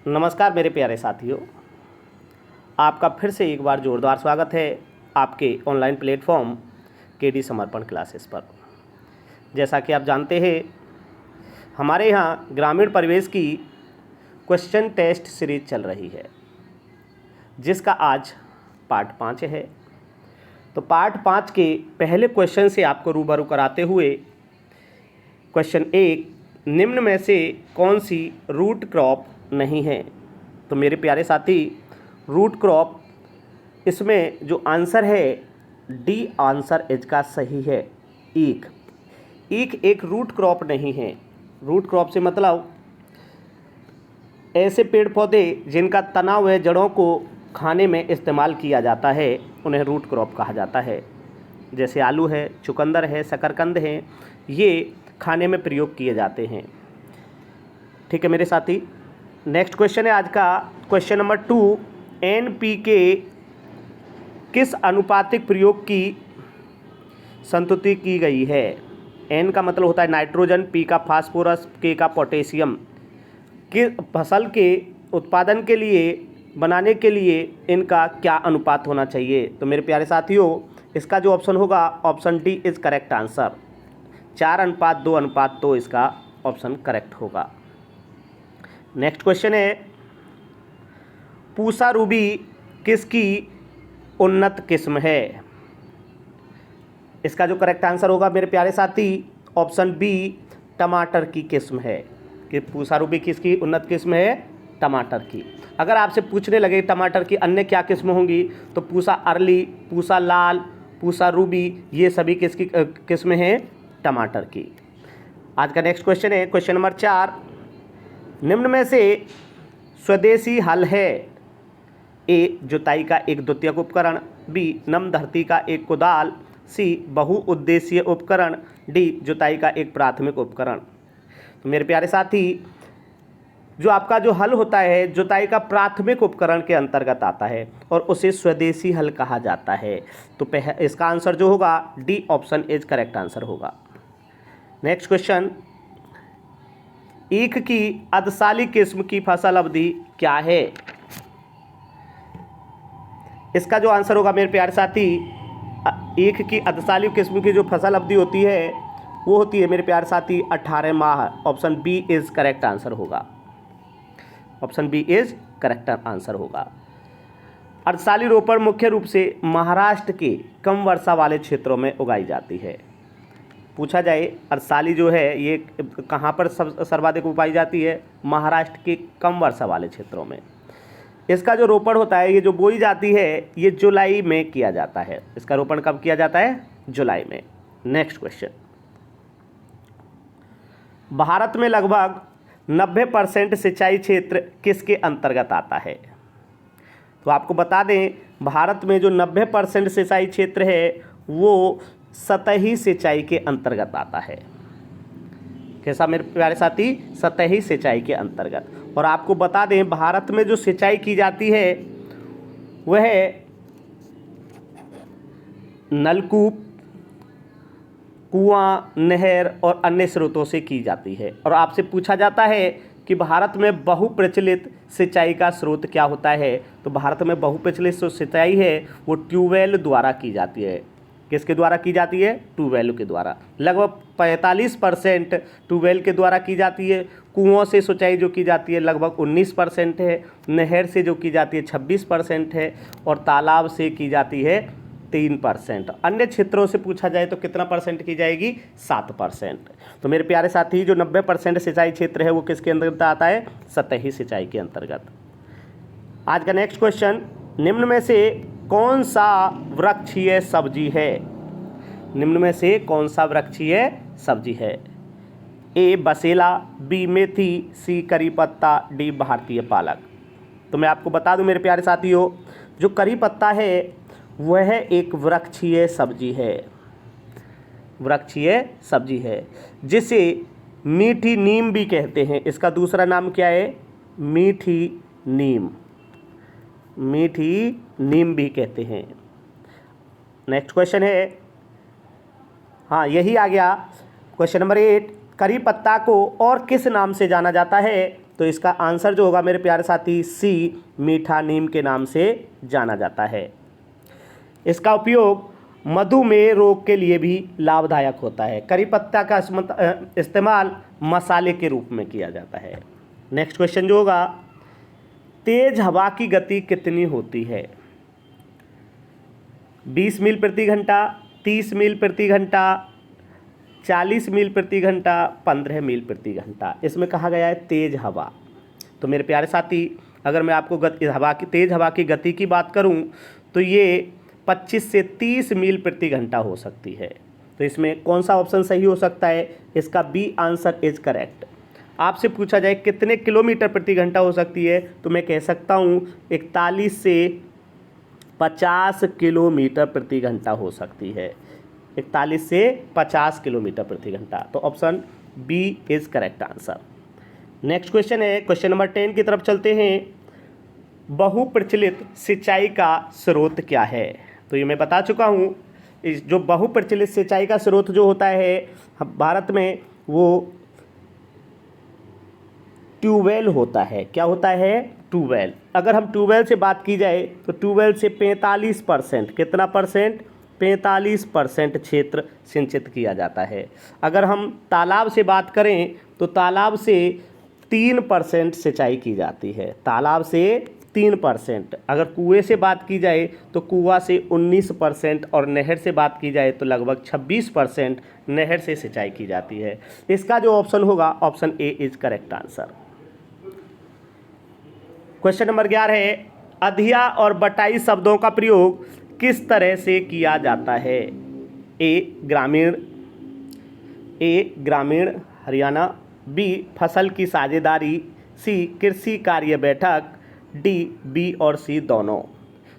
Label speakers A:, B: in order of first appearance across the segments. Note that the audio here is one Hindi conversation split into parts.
A: नमस्कार मेरे प्यारे साथियों, आपका फिर से एक बार जोरदार स्वागत है आपके ऑनलाइन प्लेटफॉर्म केडी समर्पण क्लासेस पर। जैसा कि आप जानते हैं, हमारे यहाँ ग्रामीण परिवेश की क्वेश्चन टेस्ट सीरीज चल रही है, जिसका आज पार्ट 5 है। तो पार्ट 5 के पहले क्वेश्चन से आपको रूबरू कराते हुए क्वेश्चन 1, निम्न में से कौन सी रूट क्रॉप नहीं है। तो मेरे प्यारे साथी, रूट क्रॉप इसमें जो आंसर है डी आंसर इसका सही है। ईख एक रूट क्रॉप नहीं है। रूट क्रॉप से मतलब ऐसे पेड़ पौधे जिनका तना व जड़ों को खाने में इस्तेमाल किया जाता है, उन्हें रूट क्रॉप कहा जाता है। जैसे आलू है, चुकंदर है, शकरकंद है, ये खाने में प्रयोग किए जाते हैं। ठीक है मेरे साथी। नेक्स्ट क्वेश्चन है आज का क्वेश्चन नंबर 2, NPK किस अनुपातिक प्रयोग की संतुति की गई है। N का मतलब होता है नाइट्रोजन, P का फास्फोरस, K का पोटेशियम। कि फसल के उत्पादन के लिए बनाने के लिए इनका क्या अनुपात होना चाहिए। तो मेरे प्यारे साथियों, इसका जो ऑप्शन होगा option D is correct answer. 4:2:2 इसका ऑप्शन करेक्ट होगा। नेक्स्ट क्वेश्चन है, पूसा रूबी किसकी उन्नत किस्म है। इसका जो करेक्ट आंसर होगा मेरे प्यारे साथी ऑप्शन बी, टमाटर की किस्म है। कि पूसा रूबी किसकी उन्नत किस्म है, टमाटर की। अगर आपसे पूछने लगे टमाटर की अन्य क्या किस्म होंगी, तो पूसा अर्ली, पूसा लाल, पूसा रूबी, ये सभी किसकी किस्म हैं, टमाटर की। आज का नेक्स्ट क्वेश्चन है क्वेश्चन नंबर 4, निम्न में से स्वदेशी हल है। ए, जुताई का एक द्वितीयक उपकरण, बी, नम धरती का एक कुदाल, सी, बहुउद्देशीय उपकरण, डी, जुताई का एक प्राथमिक उपकरण। तो मेरे प्यारे साथी, जो आपका जो हल होता है जुताई का प्राथमिक उपकरण के अंतर्गत आता है और उसे स्वदेशी हल कहा जाता है। तो इसका आंसर जो होगा D option is correct answer होगा। नेक्स्ट क्वेश्चन, ईख की अधसाली किस्म की फसल अवधि क्या है। इसका जो आंसर होगा मेरे प्यारे साथी, ईख की अधसाली किस्म की जो फसल अवधि होती है वो होती है मेरे प्यारे साथी 18 माह। Option B is correct answer होगा। Option B is correct answer होगा। अर्धसाली रोपण मुख्य रूप से महाराष्ट्र के कम वर्षा वाले क्षेत्रों में उगाई जाती है। पूछा जाए अर्धसाली जो है ये कहाँ पर सर्वाधिक उगाई जाती है, महाराष्ट्र के कम वर्षा वाले क्षेत्रों में। इसका जो रोपण होता है, ये जो बोई जाती है, ये जुलाई में किया जाता है। इसका रोपण कब किया जाता है, जुलाई में। नेक्स्ट क्वेश्चन, भारत में लगभग 90% सिंचाई क्षेत्र किसके अंतर्गत आता है। तो आपको बता दें, भारत में जो 90% सिंचाई क्षेत्र है वो सतही सिंचाई के अंतर्गत आता है। कैसा मेरे प्यारे साथी, सतही सिंचाई के अंतर्गत। और आपको बता दें, भारत में जो सिंचाई की जाती है वह नलकूप, कुआं, नहर और अन्य स्रोतों से की जाती है। और आपसे पूछा जाता है कि भारत में बहुप्रचलित सिंचाई का स्रोत क्या होता है। तो भारत में बहुप्रचलित जो सिंचाई है वो ट्यूबवेल द्वारा की जाती है। किसके द्वारा की जाती है, ट्यूबवेल के द्वारा। लगभग 45% ट्यूबवेल के द्वारा की जाती है। कुओं से सिंचाई जो की जाती है लगभग 19% है। नहर से जो की जाती है 26% है। और तालाब से की जाती है 3%। अन्य क्षेत्रों से पूछा जाए तो कितना परसेंट की जाएगी, 7%। तो मेरे प्यारे साथी, जो 90% सिंचाई क्षेत्र है वो किसके अंतर्गत आता है, सतही सिंचाई के अंतर्गत। आज का नेक्स्ट क्वेश्चन, निम्न में से कौन सा वृक्षीय सब्जी है। निम्न में से कौन सा वृक्षीय सब्जी है। ए, बसेला, बी, मेथी, सी, करी पत्ता, डी, भारतीय पालक। तो मैं आपको बता दूं मेरे प्यारे साथियों, जो करी पत्ता है वह एक वृक्षीय सब्जी है। वृक्षीय सब्जी है जिसे मीठी नीम भी कहते हैं। इसका दूसरा नाम क्या है, मीठी नीम। मीठी नीम भी कहते हैं। नेक्स्ट क्वेश्चन है, हाँ यही आ गया क्वेश्चन नंबर 8, करी पत्ता को और किस नाम से जाना जाता है। तो इसका आंसर जो होगा मेरे प्यारे साथी सी, मीठा नीम के नाम से जाना जाता है। इसका उपयोग मधुमेह रोग के लिए भी लाभदायक होता है। करी पत्ता का इस्तेमाल मसाले के रूप में किया जाता है। नेक्स्ट क्वेश्चन जो होगा, तेज हवा की गति कितनी होती है? 20 मील प्रति घंटा, 30 मील प्रति घंटा, 40 मील प्रति घंटा, 15 मील प्रति घंटा। इसमें कहा गया है तेज हवा। तो मेरे प्यारे साथी, अगर मैं आपको तेज हवा की गति की बात करूं तो ये 25 से 30 मील प्रति घंटा हो सकती है। तो इसमें कौन सा ऑप्शन सही हो सकता है? इसका बी आंसर इज करेक्ट। आपसे पूछा जाए कितने किलोमीटर प्रति घंटा हो सकती है, तो मैं कह सकता हूँ 41 से 50 किलोमीटर प्रति घंटा हो सकती है। 41 से 50 किलोमीटर प्रति घंटा। तो option B is correct answer. Next question है, क्वेश्चन नंबर 10 की तरफ चलते हैं। बहुप्रचलित सिंचाई का स्रोत क्या है? तो ये मैं बता चुका हूँ। इस जो बहुप्रचलित सिंचाई का स्रोत जो होता है भारत में, वो ट्यूबवेल होता है। क्या होता है? ट्यूबवेल। अगर हम ट्यूबवेल से बात की जाए तो ट्यूबवेल से 45%, कितना परसेंट? 45% क्षेत्र सिंचित किया जाता है। अगर हम तालाब से बात करें तो तालाब से 3% सिंचाई की जाती है। तालाब से 3%। अगर कुएं से बात की जाए तो कुआं से 19% और नहर से बात की जाए तो लगभग 26% नहर से सिंचाई की जाती है। इसका जो ऑप्शन होगा, option A is correct answer. Question number 11 है, अधिया और बटाई शब्दों का प्रयोग किस तरह से किया जाता है? ए ग्रामीण हरियाणा, बी फसल की साझेदारी, सी कृषि कार्य बैठक, डी बी और सी दोनों।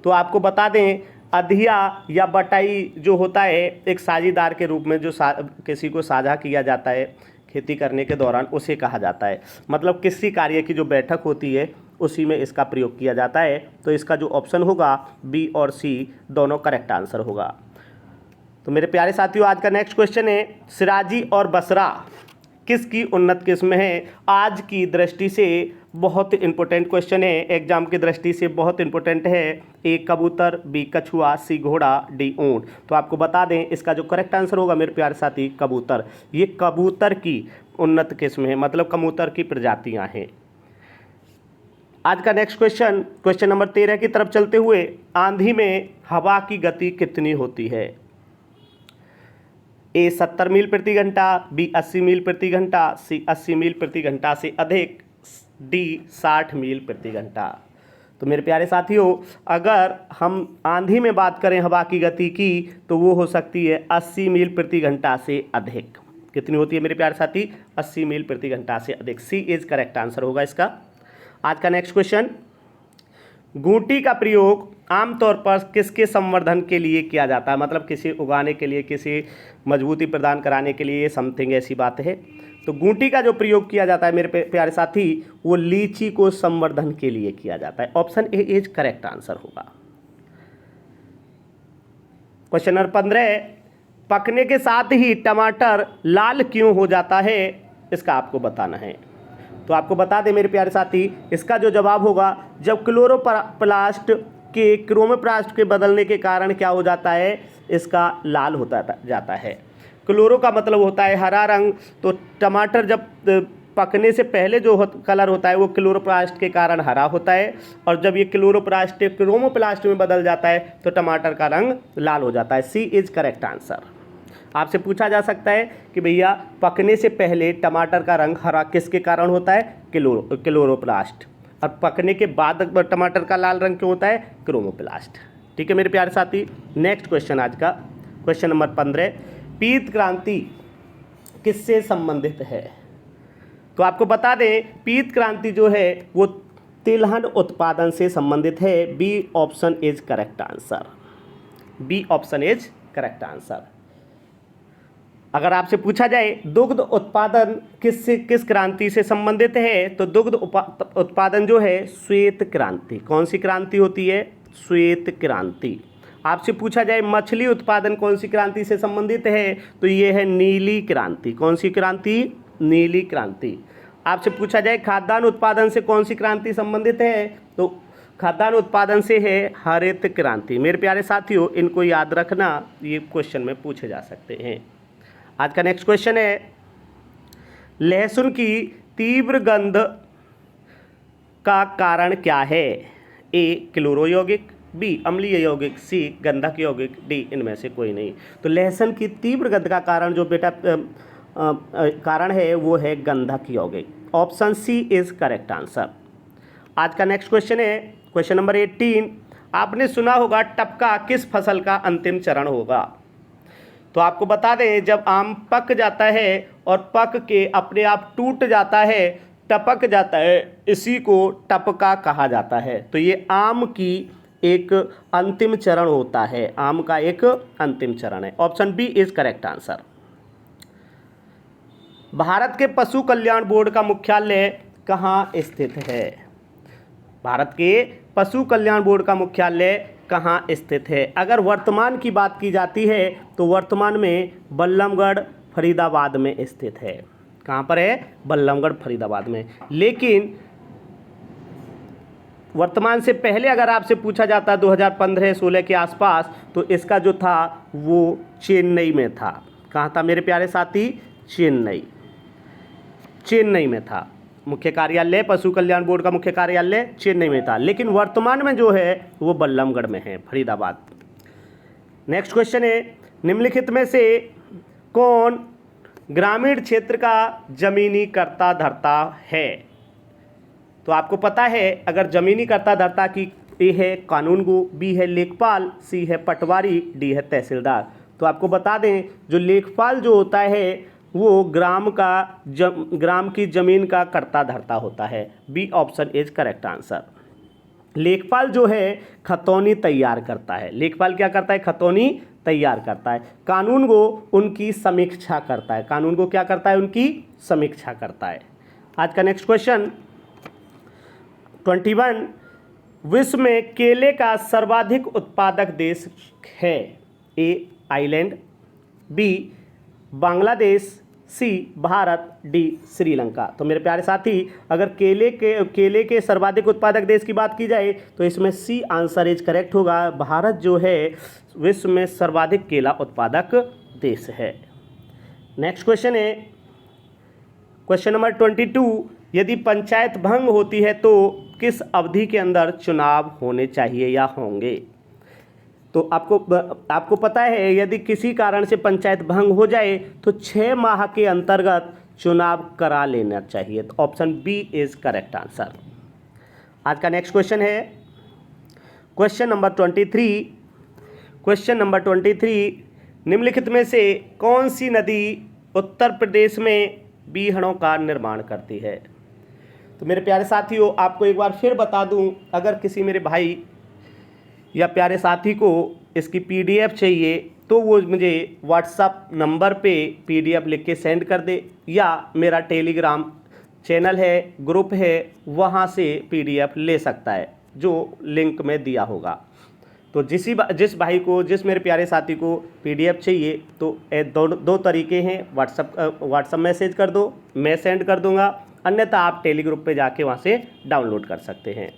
A: तो आपको बता दें, अधिया या बटाई जो होता है एक साझेदार के रूप में जो किसी को साझा किया जाता है खेती करने के दौरान, उसे कहा जाता है। मतलब किसी कार्य की जो बैठक होती है उसी में इसका प्रयोग किया जाता है। तो इसका जो ऑप्शन होगा बी और सी दोनों करेक्ट आंसर होगा। तो मेरे प्यारे साथियों, आज का नेक्स्ट क्वेश्चन है, सिराजी और बसरा किसकी उन्नत किस्म है? आज की दृष्टि से बहुत इंपॉर्टेंट क्वेश्चन है, एग्जाम की दृष्टि से बहुत इंपॉर्टेंट है। ए कबूतर, बी कछुआ, सी घोड़ा, डी ऊंट। तो आपको बता दें इसका जो करेक्ट आंसर होगा मेरे प्यारे साथी, कबूतर। ये कबूतर की उन्नत किस्म है, मतलब कबूतर की प्रजातियां हैं। आज का नेक्स्ट क्वेश्चन, क्वेश्चन नंबर 13 की तरफ चलते हुए, आंधी में हवा की गति कितनी होती है? ए 70 मील प्रति घंटा, बी 80 मील प्रति घंटा, सी 80 मील प्रति घंटा से अधिक, डी 60 मील प्रति घंटा। तो मेरे प्यारे साथियों, अगर हम आंधी में बात करें हवा की गति की तो वो हो सकती है 80 मील प्रति घंटा से अधिक। कितनी होती है मेरे प्यारे साथी? 80 मील प्रति घंटा से अधिक। सी इज करेक्ट आंसर होगा इसका। आज का नेक्स्ट क्वेश्चन, घूंटी का प्रयोग आमतौर पर किसके संवर्धन के लिए किया जाता है? मतलब किसी उगाने के लिए, किसी मजबूती प्रदान कराने के लिए, समथिंग ऐसी बात है। तो घूंटी का जो प्रयोग किया जाता है मेरे प्यारे साथी, वो लीची को संवर्धन के लिए किया जाता है। Option A is correct answer होगा। क्वेश्चन नंबर 15, पकने के साथ ही टमाटर लाल क्यों हो जाता है? इसका आपको बताना है। तो आपको बता दें मेरे प्यारे साथी, इसका जो जवाब होगा, जब क्लोरोप्लास्ट के क्रोमोप्लास्ट के बदलने के कारण क्या हो जाता है, इसका लाल होता जाता है। क्लोरो का मतलब होता है हरा रंग। तो टमाटर जब पकने से पहले जो कलर होता है वो क्लोरोप्लास्ट के कारण हरा होता है, और जब ये क्लोरोप्लास्ट क्रोमोप्लास्ट में बदल जाता है तो टमाटर का रंग लाल हो जाता है। सी इज करेक्ट आंसर। आपसे पूछा जा सकता है कि भैया पकने से पहले टमाटर का रंग हरा किसके कारण होता है? क्लोरोप्लास्ट। और पकने के बाद टमाटर का लाल रंग क्यों होता है? क्रोमोप्लास्ट। ठीक है मेरे प्यारे साथी। नेक्स्ट क्वेश्चन आज का, क्वेश्चन नंबर 15, पीत क्रांति किससे संबंधित है? तो आपको बता दें, पीत क्रांति जो है वो तिलहन उत्पादन से संबंधित है। B option is correct answer. B option is correct answer. अगर आपसे पूछा जाए दुग्ध उत्पादन किस क्रांति से संबंधित है, तो दुग्ध उत्पादन जो है श्वेत क्रांति। कौन सी क्रांति होती है? श्वेत क्रांति। आपसे पूछा जाए मछली उत्पादन कौन सी क्रांति से संबंधित है, तो ये है नीली क्रांति। कौन सी क्रांति? नीली क्रांति। आपसे पूछा जाए खाद्यान्न उत्पादन से कौन सी क्रांति संबंधित है, तो खाद्यान्न उत्पादन से है हरित क्रांति। मेरे प्यारे साथियों, इनको याद रखना, ये क्वेश्चन में पूछे जा सकते हैं। आज का नेक्स्ट क्वेश्चन है, लहसुन की तीव्र गंध का कारण क्या है? ए क्लोरो यौगिक, बी अम्लीय यौगिक, सी गंधक यौगिक, डी इनमें से कोई नहीं। तो लहसुन की तीव्र गंध का कारण जो बेटा कारण है वो है गंधक यौगिक। Option C is correct answer. आज का नेक्स्ट क्वेश्चन है क्वेश्चन नंबर 18। आपने सुना होगा टपका किस फसल का अंतिम चरण होगा? तो आपको बता दें, जब आम पक जाता है और पक के अपने आप टूट जाता है, टपक जाता है, इसी को टपका कहा जाता है। तो ये आम की एक अंतिम चरण होता है, आम का एक अंतिम चरण है। Option B is correct answer. Bharat के पशु कल्याण बोर्ड का मुख्यालय कहाँ स्थित है? भारत के पशु कल्याण बोर्ड का मुख्यालय कहाँ स्थित है? अगर वर्तमान की बात की जाती है तो वर्तमान में बल्लभगढ़ फरीदाबाद में स्थित है। कहाँ पर है? बल्लभगढ़ फरीदाबाद में। लेकिन वर्तमान से पहले अगर आपसे पूछा जाता 2015-16 के आसपास, तो इसका जो था वो चेन्नई में था। कहाँ था मेरे प्यारे साथी? चेन्नई में था। मुख्य कार्यालय, पशु कल्याण बोर्ड का मुख्य कार्यालय चेन्नई में था, लेकिन वर्तमान में जो है वो बल्लभगढ़ में है, फरीदाबाद। नेक्स्ट क्वेश्चन है, निम्नलिखित में से कौन ग्रामीण क्षेत्र का जमीनी कर्ता धर्ता है? तो आपको पता है, अगर जमीनी कर्ता धर्ता की ए है कानूनगो, बी है लेखपाल, सी है पटवारी, डी है तहसीलदार। तो आपको बता दें, जो लेखपाल जो होता है वो ग्राम की जमीन का कर्ता धर्ता होता है। B option is correct answer. लेखपाल जो है खतौनी तैयार करता है। लेखपाल क्या करता है? खतौनी तैयार करता है। कानूनगो उनकी समीक्षा करता है। कानूनगो क्या करता है? उनकी समीक्षा करता है। आज का नेक्स्ट क्वेश्चन 21। विश्व में केले का सर्वाधिक उत्पादक देश है? ए आइलैंड, बी बांग्लादेश, सी भारत, डी श्रीलंका। तो मेरे प्यारे साथी, अगर केले के सर्वाधिक उत्पादक देश की बात की जाए तो इसमें सी आंसर इज करेक्ट होगा। भारत जो है विश्व में सर्वाधिक केला उत्पादक देश है। नेक्स्ट क्वेश्चन है क्वेश्चन नंबर 22। यदि पंचायत भंग होती है तो किस अवधि के अंदर चुनाव होने चाहिए या होंगे? तो आपको पता है, यदि किसी कारण से पंचायत भंग हो जाए तो 6 माह के अंतर्गत चुनाव करा लेना चाहिए। तो option B is correct answer. आज का नेक्स्ट क्वेश्चन है क्वेश्चन नंबर 23। क्वेश्चन नंबर 23, निम्नलिखित में से कौन सी नदी उत्तर प्रदेश में बीहड़ों का निर्माण करती है? तो मेरे प्यारे साथियों, आपको एक बार फिर बता दूं, अगर किसी मेरे भाई या प्यारे साथी को इसकी पीडीएफ चाहिए तो वो मुझे व्हाट्सएप नंबर पे पीडीएफ लिख के सेंड कर दे, या मेरा टेलीग्राम चैनल है, ग्रुप है, वहाँ से पीडीएफ ले सकता है, जो लिंक में दिया होगा। तो जिस भाई को, जिस मेरे प्यारे साथी को पीडीएफ चाहिए, तो दो तरीके हैं, व्हाट्सएप मैसेज कर दो, मैं सेंड कर दूंगा, अन्यथा आप टेलीग्रुप पे जाके वहाँ से डाउनलोड कर सकते हैं।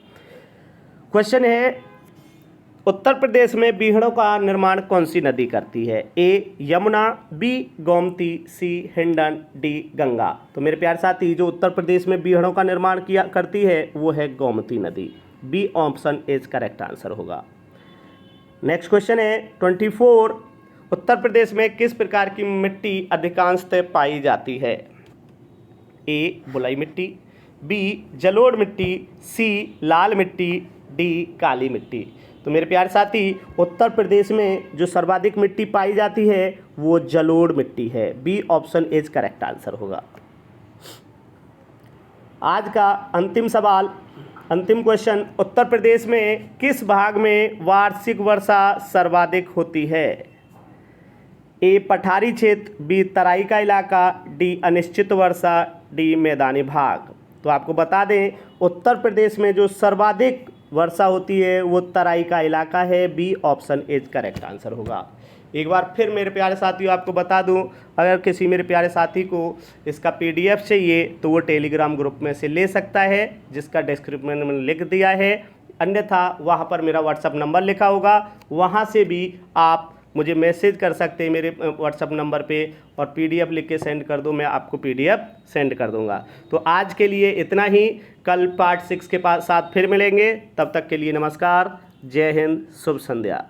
A: क्वेश्चन है, उत्तर प्रदेश में बीहड़ों का निर्माण कौन सी नदी करती है? ए यमुना, बी गोमती, सी हिंडन, डी गंगा। तो मेरे प्यारे साथी, जो उत्तर प्रदेश में बीहड़ों का निर्माण करती है वो है गोमती नदी। B option is correct answer होगा। नेक्स्ट क्वेश्चन है 24। उत्तर प्रदेश में किस प्रकार की मिट्टी अधिकांशतः पाई जाती है? ए बलुई मिट्टी, बी जलोढ़ मिट्टी, सी लाल मिट्टी, डी काली मिट्टी। तो मेरे प्यारे साथी, उत्तर प्रदेश में जो सर्वाधिक मिट्टी पाई जाती है वो जलोढ़ मिट्टी है। B option is correct answer होगा। आज का अंतिम सवाल, अंतिम क्वेश्चन, उत्तर प्रदेश में किस भाग में वार्षिक वर्षा सर्वाधिक होती है? ए पठारी क्षेत्र, बी तराई का इलाका, डी अनिश्चित वर्षा, डी मैदानी भाग। तो आपको बता दें, उत्तर प्रदेश में जो सर्वाधिक वर्षा होती है वो तराई का इलाका है। B option is correct answer होगा। एक बार फिर मेरे प्यारे साथियों आपको बता दूं, अगर किसी मेरे प्यारे साथी को इसका PDF चाहिए तो वो टेलीग्राम ग्रुप में से ले सकता है, जिसका डिस्क्रिप्शन में मैंने लिख दिया है। अन्यथा वहाँ पर मेरा व्हाट्सअप नंबर लिखा होगा, वहाँ से भी आप मुझे मैसेज कर सकते हैं मेरे व्हाट्सअप नंबर पे, और PDF लिख के सेंड कर दो, मैं आपको PDF सेंड कर दूंगा। तो आज के लिए इतना ही, कल पार्ट 6 के साथ फिर मिलेंगे। तब तक के लिए नमस्कार, जय हिंद, शुभ संध्या।